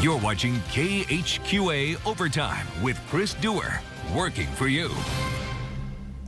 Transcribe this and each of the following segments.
You're watching KHQA Overtime with Chris Duerr, working for you.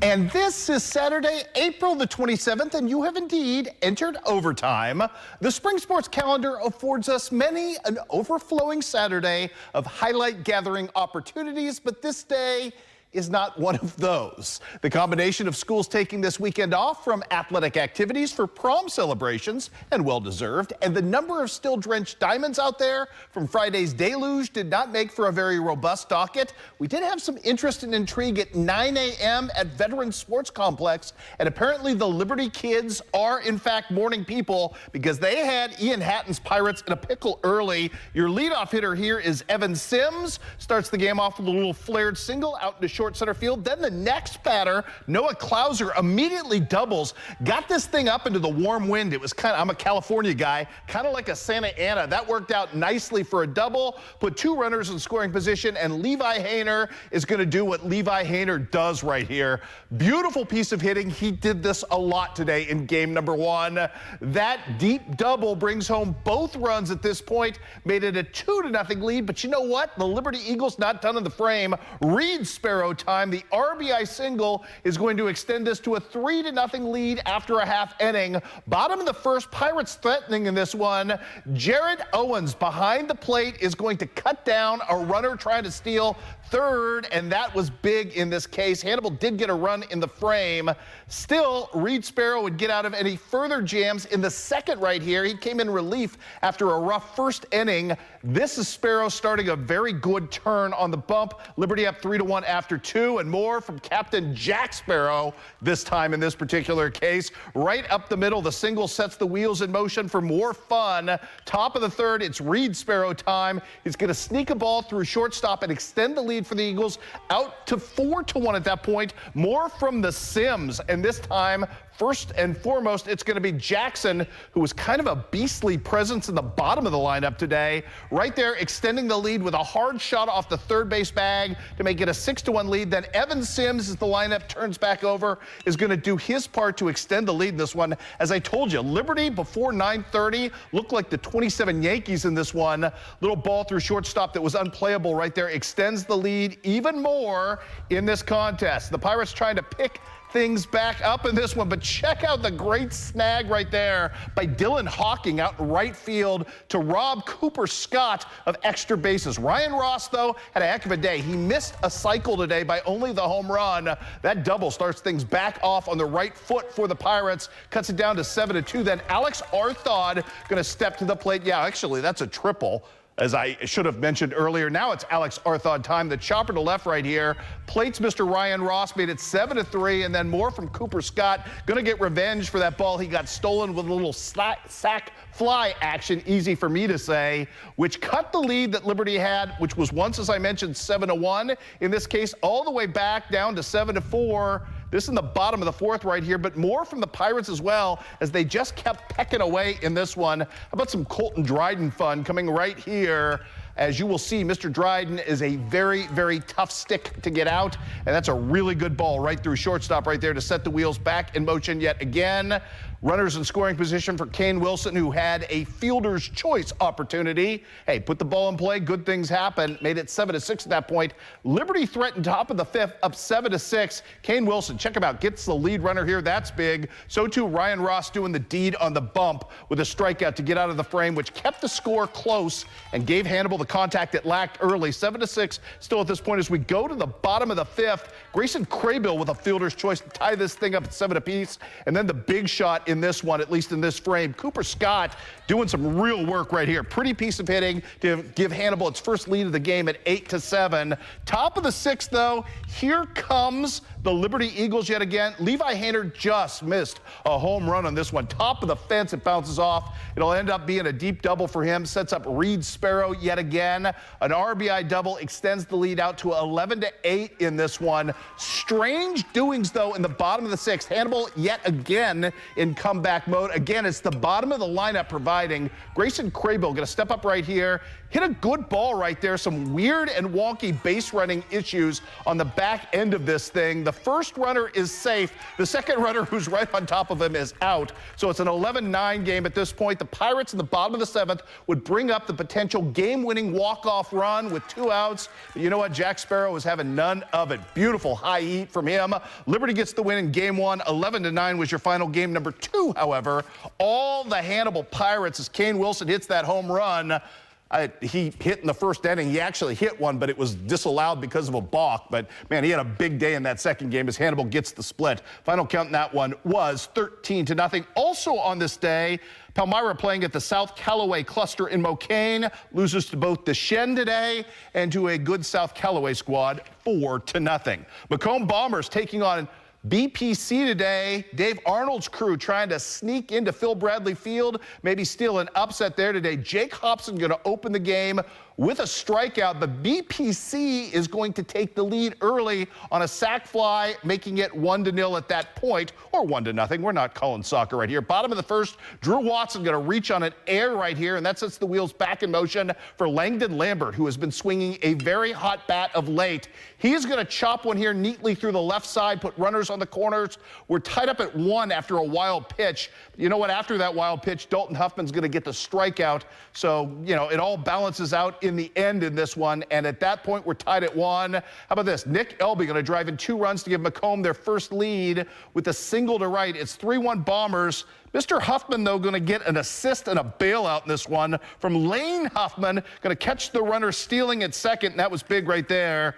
And this is Saturday, April the 27th, and you have indeed entered overtime. The spring sports calendar affords us many an overflowing Saturday of highlight gathering opportunities, but this day is not one of those. The combination of schools taking this weekend off from athletic activities for prom celebrations, and well-deserved, and the number of still drenched diamonds out there from Friday's deluge did not make for a very robust docket. We did have some interest and intrigue at 9 a.m. at Veterans Sports Complex, and apparently the Liberty kids are in fact morning people because they had Ian Hatton's Pirates in a pickle early. Your leadoff hitter here is Evan Sims, starts the game off with a little flared single out into short center field. Then the next batter, Noah Klauser, immediately doubles, got this thing up into the warm wind. It was I'm a California guy, kind of like a Santa Ana. That worked out nicely for a double, put two runners in scoring position, and Levi Hainer is going to do what Levi Hainer does right here. Beautiful piece of hitting. He did this a lot today in game number one. That deep double brings home both runs at this point, made it a 2-0 lead. But you know what? The Liberty Eagles not done in the frame. Reed Sparrow time. The RBI single is going to extend this to a 3-0 lead after a half inning. Bottom of the first, Pirates threatening in this one. Jared Owens behind the plate is going to cut down a runner trying to steal third, and that was big in this case. Hannibal did get a run in the frame. Still, Reed Sparrow would get out of any further jams in the second right here. He came in relief after a rough first inning. This is Sparrow starting a very good turn on the bump. Liberty up 3-1 after two, and more from Captain Jack Sparrow this time in this particular case. Right up the middle, the single sets the wheels in motion for more fun. Top of the third, it's Reed Sparrow time. He's going to sneak a ball through shortstop and extend the lead for the Eagles out to 4-1 at that point. More from the Sims, and this time, first and foremost, it's going to be Jackson, who was kind of a beastly presence in the bottom of the lineup today. Right there, extending the lead with a hard shot off the third base bag to make it a 6-1 lead. Then Evan Sims, as the lineup turns back over, is going to do his part to extend the lead in this one. As I told you, Liberty before 9:30 looked like the 27 Yankees in this one. Little ball through shortstop that was unplayable right there extends the lead even more in this contest. The Pirates trying to pick things back up in this one, but check out the great snag right there by Dylan Hawking out in right field to rob Cooper Scott of extra bases. Ryan Ross, though, had a heck of a day. He missed a cycle today by only the home run. That double starts things back off on the right foot for the Pirates, cuts it down to 7-2. Then Alex Arthod going to step to the plate. Yeah, actually, that's a triple, as I should have mentioned earlier. Now it's Alex Arthod time. The chopper to left right here. Plates Mr. Ryan Ross, made it 7-3, and then more from Cooper Scott. Going to get revenge for that ball he got stolen with a little sack fly action, easy for me to say, which cut the lead that Liberty had, which was once, as I mentioned, 7-1. In this case, all the way back down to 7-4. This in the bottom of the fourth right here, but more from the Pirates as well, as they just kept pecking away in this one. How about some Colton Dryden fun coming right here? As you will see, Mr. Dryden is a very, very tough stick to get out, and that's a really good ball right through shortstop right there to set the wheels back in motion yet again. Runners in scoring position for Kane Wilson, who had a fielder's choice opportunity. Hey, put the ball in play, good things happen. Made it 7-6 at that point. Liberty threatened top of the fifth, up 7-6. Kane Wilson, check him out, gets the lead runner here. That's big. So too Ryan Ross doing the deed on the bump with a strikeout to get out of the frame, which kept the score close and gave Hannibal the contact it lacked early. 7-6 still at this point as we go to the bottom of the fifth. Grayson Craybill with a fielder's choice to tie this thing up at 7 apiece. And then the big shot in this one, at least in this frame. Cooper Scott doing some real work right here. Pretty piece of hitting to give Hannibal its first lead of the game at 8-7. Top of the sixth, though, here comes the Liberty Eagles yet again. Levi Hainer just missed a home run on this one. Top of the fence, it bounces off. It'll end up being a deep double for him. Sets up Reed Sparrow yet again. An RBI double extends the lead out to 11-8 in this one. Strange doings, though, in the bottom of the sixth. Hannibal yet again in comeback mode. Again, it's the bottom of the lineup providing. Grayson Craybill going to step up right here. hit a good ball right there. Some weird and wonky base running issues on the back end of this thing. The first runner is safe. The second runner, who's right on top of him, is out. So it's an 11-9 game at this point. The Pirates in the bottom of the seventh would bring up the potential game-winning walk-off run with 2 outs. But you know what? Jack Sparrow was having none of it. Beautiful high heat from him. Liberty gets the win in game one. 11-9 was your final. Game number 2, however, all the Hannibal Pirates as Kane Wilson hits that home run. He hit in the first inning. He actually hit one, but it was disallowed because of a balk. But, man, he had a big day in that second game as Hannibal gets the split. Final count in that one was 13-0. Also on this day, Palmyra playing at the South Callaway Cluster in Mocaine, loses to both the Shen today and to a good South Callaway squad, 4-0. Macomb Bombers taking on BPC today. Dave Arnold's crew trying to sneak into Phil Bradley Field, maybe steal an upset there today. Jake Hobson going to open the game with a strikeout, but BPC is going to take the lead early on a sac fly, making it 1-0 at that point, or 1-0. We're not calling soccer right here. Bottom of the first, Drew Watson going to reach on an air right here, and that sets the wheels back in motion for Langdon Lambert, who has been swinging a very hot bat of late. He's going to chop one here neatly through the left side, put runners on the corners. We're tied up at 1 after a wild pitch. You know what? After that wild pitch, Dalton Huffman's going to get the strikeout. So, you know, it all balances out in the end in this one. And at that point, we're tied at 1. How about this? Nick Elby going to drive in 2 runs to give Macomb their first lead with a single to right. It's 3-1 Bombers. Mr. Huffman, though, going to get an assist and a bailout in this one from Lane Huffman. Going to catch the runner stealing at second, and that was big right there.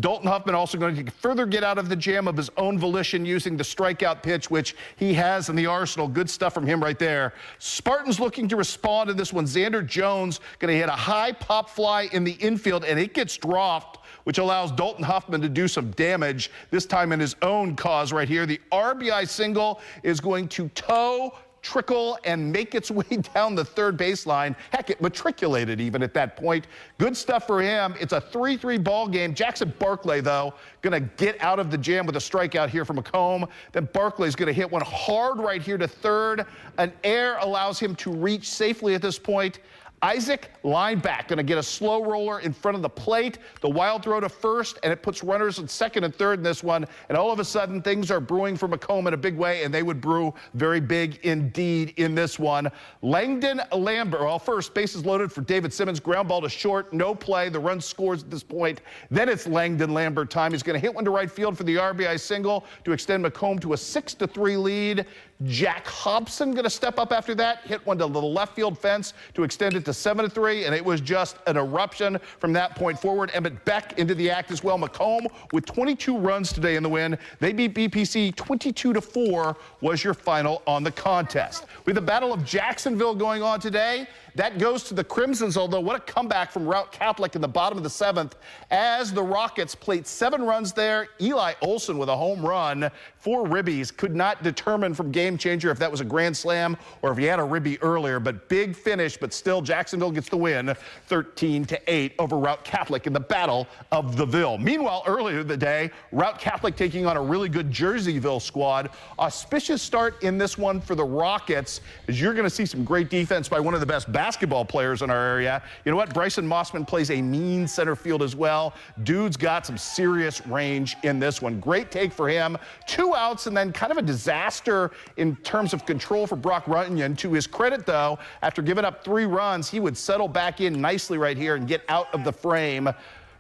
Dalton Huffman also going to further get out of the jam of his own volition using the strikeout pitch, which he has in the arsenal. Good stuff from him right there. Spartans looking to respond in this one. Xander Jones going to hit a high pop fly in the infield, and it gets dropped, which allows Dalton Huffman to do some damage, this time in his own cause right here. The RBI single is going to toe, trickle, and make its way down the third baseline. Heck, it matriculated even at that point. Good stuff for him. It's a 3-3 ball game. Jackson Barclay, though, going to get out of the jam with a strikeout here from Macomb. Then Barclay's going to hit one hard right here to third. An air allows him to reach safely at this point. Isaac, line back, going to get a slow roller in front of the plate. The wild throw to first, and it puts runners in second and third in this one. And all of a sudden, things are brewing for Macomb in a big way, and they would brew very big indeed in this one. Langdon Lambert, well, first, bases loaded for David Simmons. Ground ball to short, no play. The run scores at this point. Then it's Langdon Lambert time. He's going to hit one to right field for the RBI single to extend Macomb to a 6-3 lead. Jack Hobson going to step up after that, hit one to the left field fence to extend it to 7-3, and it was just an eruption from that point forward. Emmett Beck into the act as well. Macomb with 22 runs today in the win. They beat BPC 22-4 was your final on the contest. With the Battle of Jacksonville going on today, that goes to the Crimsons, although what a comeback from Route Catholic in the bottom of the seventh as the Rockets played 7 runs there. Eli Olson with a home run. 4 ribbies. Could not determine from game changer if that was a grand slam or if he had a ribby earlier, but big finish, but still Jacksonville gets the win 13-8 over Route Catholic in the Battle of the Ville. Meanwhile, earlier in the day, Route Catholic taking on a really good Jerseyville squad. Auspicious start in this one for the Rockets, as you're going to see some great defense by one of the best basketball players in our area. You know what? Bryson Mossman plays a mean center field as well. Dude's got some serious range in this one. Great take for him. 2 outs, and then kind of a disaster in terms of control for Brock Runyon. To his credit, though, after giving up 3 runs, he would settle back in nicely right here and get out of the frame.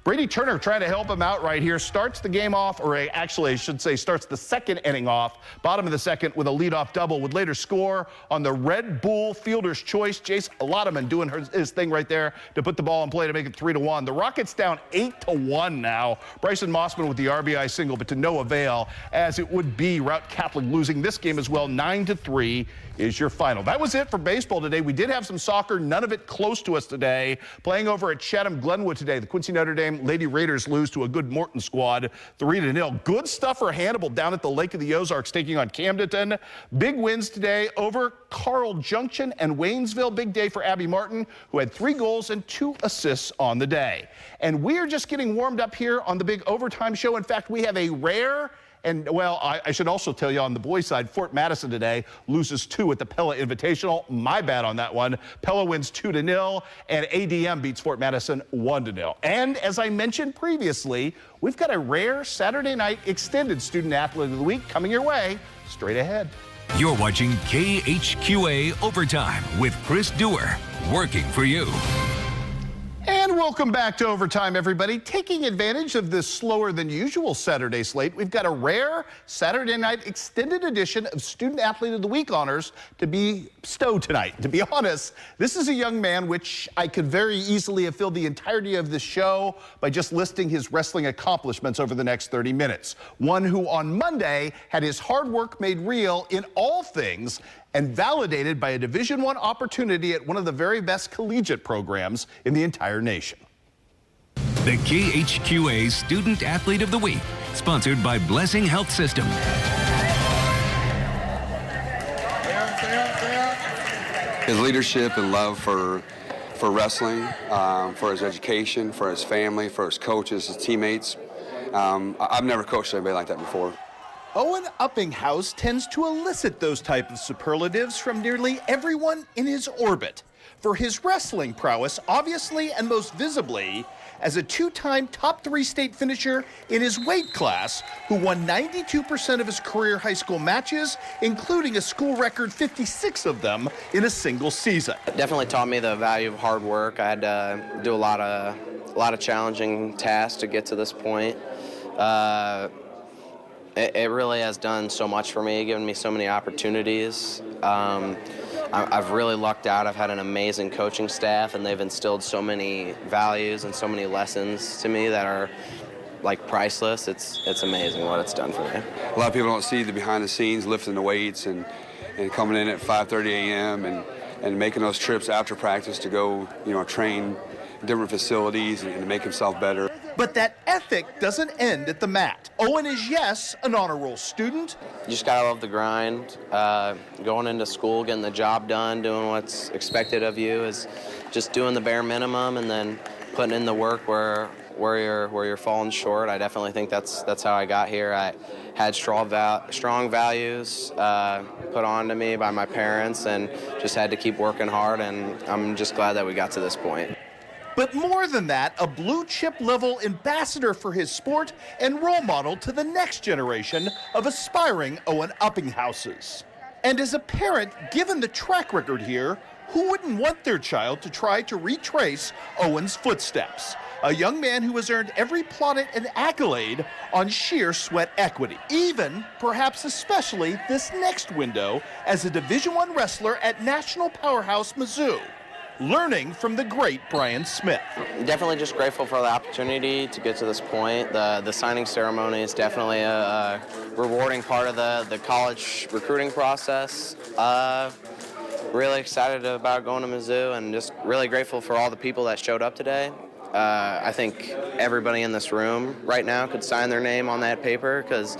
Brady Turner trying to help him out right here. Starts the game off, or actually I should say starts the second inning off, bottom of the second with a leadoff double, would later score on the Red Bull fielder's choice. Jace Lottman doing his thing right there to put the ball in play to make it 3-1. The Rockets down 8-1 now. Bryson Mossman with the RBI single, but to no avail, as it would be Route Catholic losing this game as well. 9-3 is your final. That was it for baseball today. We did have some soccer, none of it close to us today. Playing over at Chatham Glenwood today, the Quincy Notre Dame Lady Raiders lose to a good Morton squad, 3-0. Good stuff for Hannibal down at the Lake of the Ozarks, taking on Camdenton. Big wins today over Carl Junction and Waynesville. Big day for Abby Martin, who had 3 goals and 2 assists on the day. And we're just getting warmed up here on the big overtime show. In fact, we have a rare And, well, I should also tell you on the boys' side, Fort Madison today loses 2 at the Pella Invitational. My bad on that one. Pella wins 2-0, and ADM beats Fort Madison 1-0. And as I mentioned previously, we've got a rare Saturday night extended Student Athlete of the Week coming your way straight ahead. You're watching KHQA Overtime with Chris Duerr, working for you. And welcome back to Overtime, everybody. Taking advantage of this slower than usual Saturday slate, we've got a rare Saturday night extended edition of Student Athlete of the Week honors to be bestowed tonight. To be honest, this is a young man which I could very easily have filled the entirety of this show by just listing his wrestling accomplishments over the next 30 minutes. One who on Monday had his hard work made real in all things and validated by a Division I opportunity at one of the very best collegiate programs in the entire nation. The KHQA Student Athlete of the Week, sponsored by Blessing Health System. His leadership and love for wrestling, for his education, for his family, for his coaches, his teammates. I've never coached anybody like that before. Owen Uppinghaus tends to elicit those type of superlatives from nearly everyone in his orbit. For his wrestling prowess, obviously and most visibly, as a 2-time top 3 state finisher in his weight class, who won 92% of his career high school matches, including a school record 56 of them in a single season. It definitely taught me the value of hard work. I had to do a lot of challenging tasks to get to this point. It really has done so much for me, given me so many opportunities. I've really lucked out. I've had an amazing coaching staff, and they've instilled so many values and so many lessons to me that are like priceless. It's amazing what it's done for me. A lot of people don't see the behind the scenes, lifting the weights and coming in at 5:30 a.m. and making those trips after practice to go, train different facilities and make himself better. But that ethic doesn't end at the mat. Owen is, yes, an honor roll student. You just gotta love the grind. Going into school, getting the job done, doing what's expected of you is just doing the bare minimum and then putting in the work where you're falling short. I definitely think that's how I got here. I had strong values put on to me by my parents and just had to keep working hard, and I'm just glad that we got to this point. But more than that, a blue chip level ambassador for his sport and role model to the next generation of aspiring Owen Uppinghauses. And as a parent, given the track record here, who wouldn't want their child to try to retrace Owen's footsteps? A young man who has earned every plaudit and accolade on sheer sweat equity. Even, perhaps especially, this next window as a Division I wrestler at national powerhouse Mizzou, learning from the great Brian Smith. Definitely just grateful for the opportunity to get to this point. The signing ceremony is definitely a rewarding part of the college recruiting process. Really excited about going to Mizzou and just really grateful for all the people that showed up today. I think everybody in this room right now could sign their name on that paper because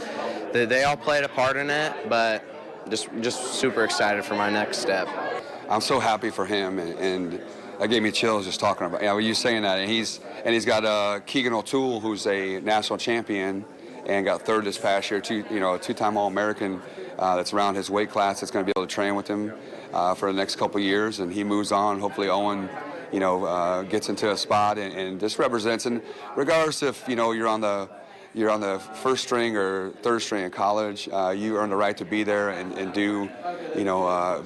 they all played a part in it, but just super excited for my next step. I'm so happy for him, and that gave me chills just talking about. You saying that, and he's got Keegan O'Toole, who's a national champion, and got third this past year. A 2-time All-American that's around his weight class. That's going to be able to train with him for the next couple of years, and he moves on. Hopefully, Owen, gets into a spot and just represents. And regardless if you're on the first string or third string in college, you earn the right to be there and do,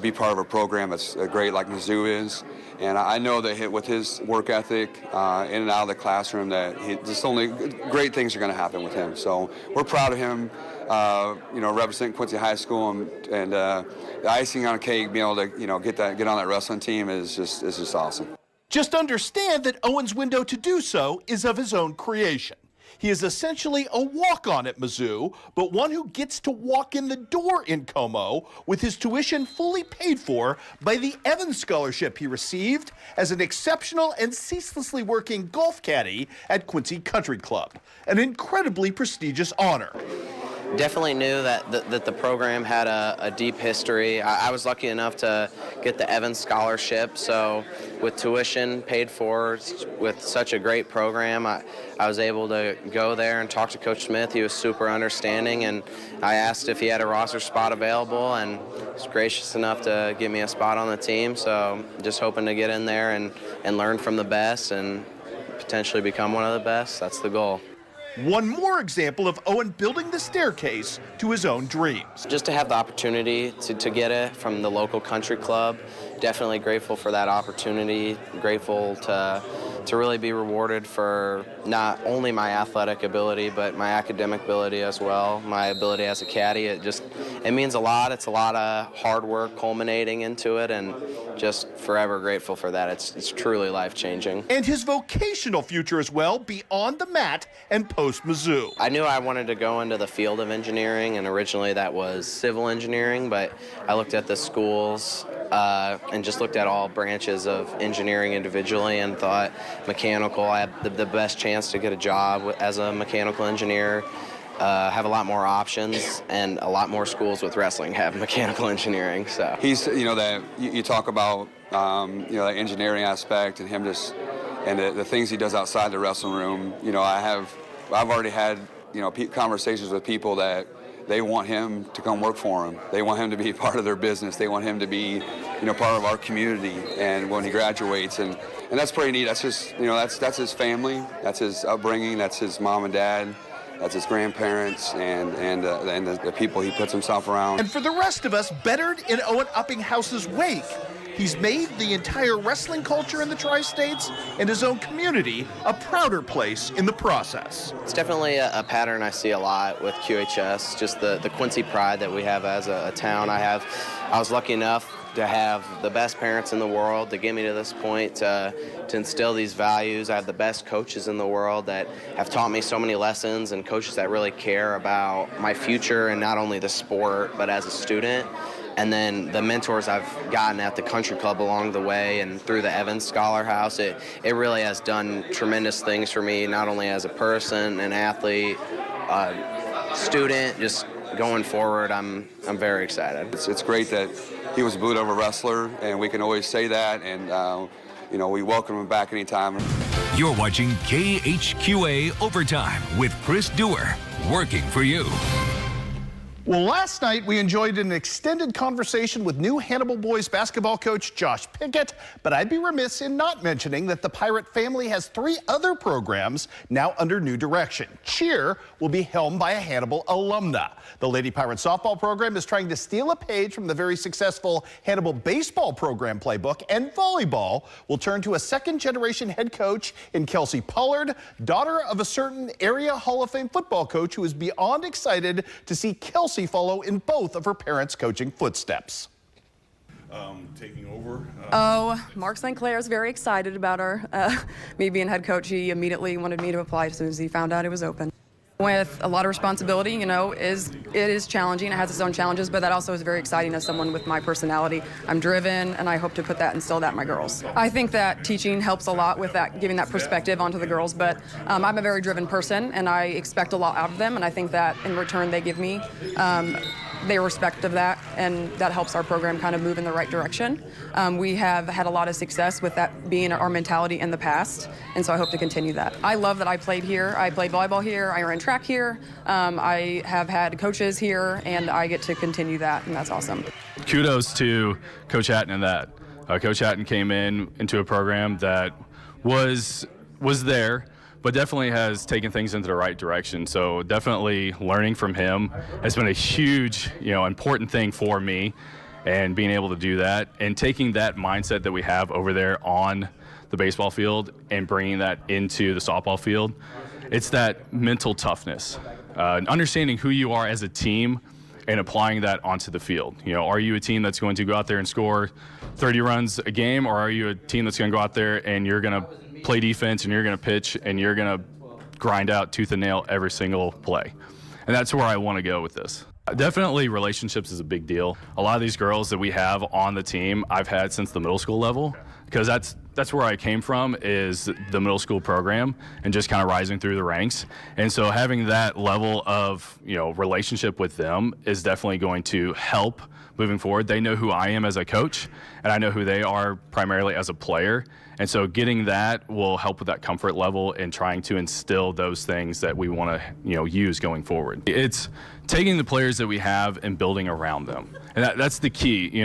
be part of a program that's great like Mizzou is. And I know that with his work ethic in and out of the classroom, that just only great things are going to happen with him. So we're proud of him, representing Quincy High School, and the icing on the cake, being able to get on that wrestling team is just awesome. Just understand that Owen's window to do so is of his own creation. He is essentially a walk-on at Mizzou, but one who gets to walk in the door in Como with his tuition fully paid for by the Evans Scholarship he received as an exceptional and ceaselessly working golf caddy at Quincy Country Club, an incredibly prestigious honor. definitely knew that the program had a deep history. I was lucky enough to get the Evans Scholarship, so with tuition paid for, with such a great program, I was able to go there and talk to Coach Smith. He was super understanding, and I asked if he had a roster spot available, and he was gracious enough to give me a spot on the team. So just hoping to get in there and learn from the best and potentially become one of the best. That's the goal. One more example of Owen building the staircase to his own dreams. Just to have the opportunity to get it from the local country club, definitely grateful for that opportunity, grateful to really be rewarded for not only my athletic ability, but my academic ability as well, my ability as a caddy. It means a lot. It's a lot of hard work culminating into it, and just forever grateful for that. It's truly life-changing. And his vocational future as well, beyond the mat and post-Mizzou. I knew I wanted to go into the field of engineering, and originally that was civil engineering, but I looked at the schools and just looked at all branches of engineering individually and thought mechanical, I had the best chance to get a job as a mechanical engineer. Have a lot more options, and a lot more schools with wrestling have mechanical engineering. So He's, that you talk about, the engineering aspect and him just, and the things he does outside the wrestling room. I've already had, conversations with people that they want him to come work for them. They want him to be part of their business. They want him to be, part of our community. And when he graduates, and that's pretty neat. That's just, that's his family. That's his upbringing. That's his mom and dad. That's his grandparents and the people he puts himself around. And for the rest of us, bettered in Owen Uppinghouse's wake, he's made the entire wrestling culture in the Tri-States and his own community a prouder place in the process. it's definitely a pattern I see a lot with QHS, just the Quincy pride that we have as a town. I was lucky enough to have the best parents in the world to get me to this point, to instill these values. I have the best coaches in the world that have taught me so many lessons, and coaches that really care about my future and not only the sport, but as a student. And then the mentors I've gotten at the country club along the way and through the Evans Scholar House, it really has done tremendous things for me, not only as a person, an athlete, student, just going forward. I'm very excited. It's great that he was a Blue Devil wrestler, and we can always say that, and we welcome him back anytime. You're watching KHQA Overtime with Chris Duerr, working for you. Well, last night we enjoyed an extended conversation with new Hannibal boys basketball coach Josh Pickett, but I'd be remiss in not mentioning that the Pirate family has 3 other programs now under new direction. Cheer will be helmed by a Hannibal alumna. The Lady Pirate softball program is trying to steal a page from the very successful Hannibal baseball program playbook, and volleyball will turn to a second-generation head coach in Kelsey Pollard, daughter of a certain area Hall of Fame football coach who is beyond excited to see Kelsey follow in both of her parents' coaching footsteps. Taking over. Mark St. Clair is very excited about me being head coach. He immediately wanted me to apply as soon as he found out it was open. With a lot of responsibility, it is challenging. It has its own challenges, but that also is very exciting as someone with my personality. I'm driven, and I hope to instill that in my girls. I think that teaching helps a lot with that, giving that perspective onto the girls, but I'm a very driven person, and I expect a lot out of them, and I think that in return they give me their respect of that, and that helps our program kind of move in the right direction. We have had a lot of success with that being our mentality in the past, and so I hope to continue that. I love that I played here. I played volleyball here. I ran track here. I have had coaches here, and I get to continue that, and that's awesome. Kudos to Coach Hatton in that. Coach Hatton came into a program that was there, but definitely has taken things into the right direction. So definitely learning from him has been a huge, important thing for me, and being able to do that and taking that mindset that we have over there on the baseball field and bringing that into the softball field. It's that mental toughness, understanding who you are as a team and applying that onto the field. Are you a team that's going to go out there and score 30 runs a game, or are you a team that's going to go out there and you're going to play defense and you're going to pitch and you're going to grind out tooth and nail every single play? And that's where I want to go with this. Definitely relationships is a big deal. A lot of these girls that we have on the team I've had since the middle school level, because that's that's where I came from, is the middle school program and just kind of rising through the ranks. And so having that level of, relationship with them is definitely going to help moving forward. They know who I am as a coach, and I know who they are primarily as a player. And so getting that will help with that comfort level and trying to instill those things that we want to, use going forward. It's taking the players that we have and building around them. And that's the key.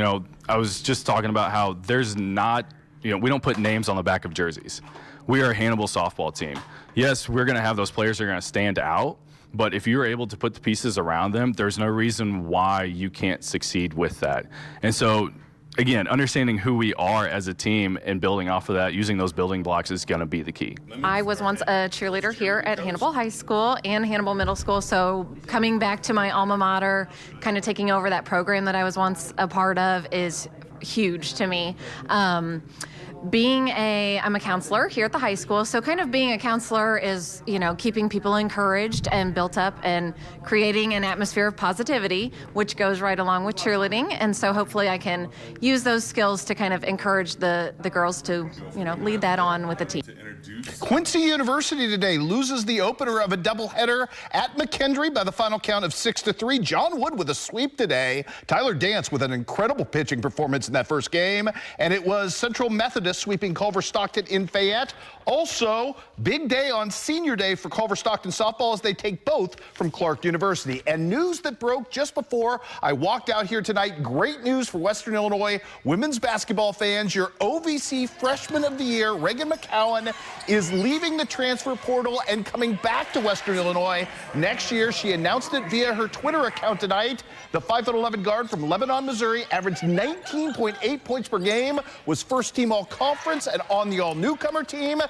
I was just talking about how there's not, we don't put names on the back of jerseys. We are a Hannibal softball team. Yes, we're going to have those players that are going to stand out, but if you're able to put the pieces around them, there's no reason why you can't succeed with that. And so, again, understanding who we are as a team and building off of that, using those building blocks is going to be the key. I was once a cheerleader here at Hannibal High School and Hannibal Middle School, so coming back to my alma mater, kind of taking over that program that I was once a part of is huge to me. I'm a counselor here at the high school, so kind of being a counselor is, keeping people encouraged and built up and creating an atmosphere of positivity, which goes right along with cheerleading. And so hopefully I can use those skills to kind of encourage the girls to, lead that on with the team. Quincy University today loses the opener of a doubleheader at McKendree by the final count of 6-3. John Wood with a sweep today. Tyler Dance with an incredible pitching performance in that first game. And it was Central Methodist sweeping Culver Stockton in Fayette. Also, big day on senior day for Culver Stockton softball as they take both from Clark University. And news that broke just before I walked out here tonight. Great news for Western Illinois women's basketball fans. Your OVC Freshman of the Year, Reagan McCowan, is leaving the transfer portal and coming back to Western Illinois next year. She announced it via her Twitter account tonight. The 5'11" guard from Lebanon, Missouri, averaged 19.8 points per game, was first team all-conference and on the all-newcomer team.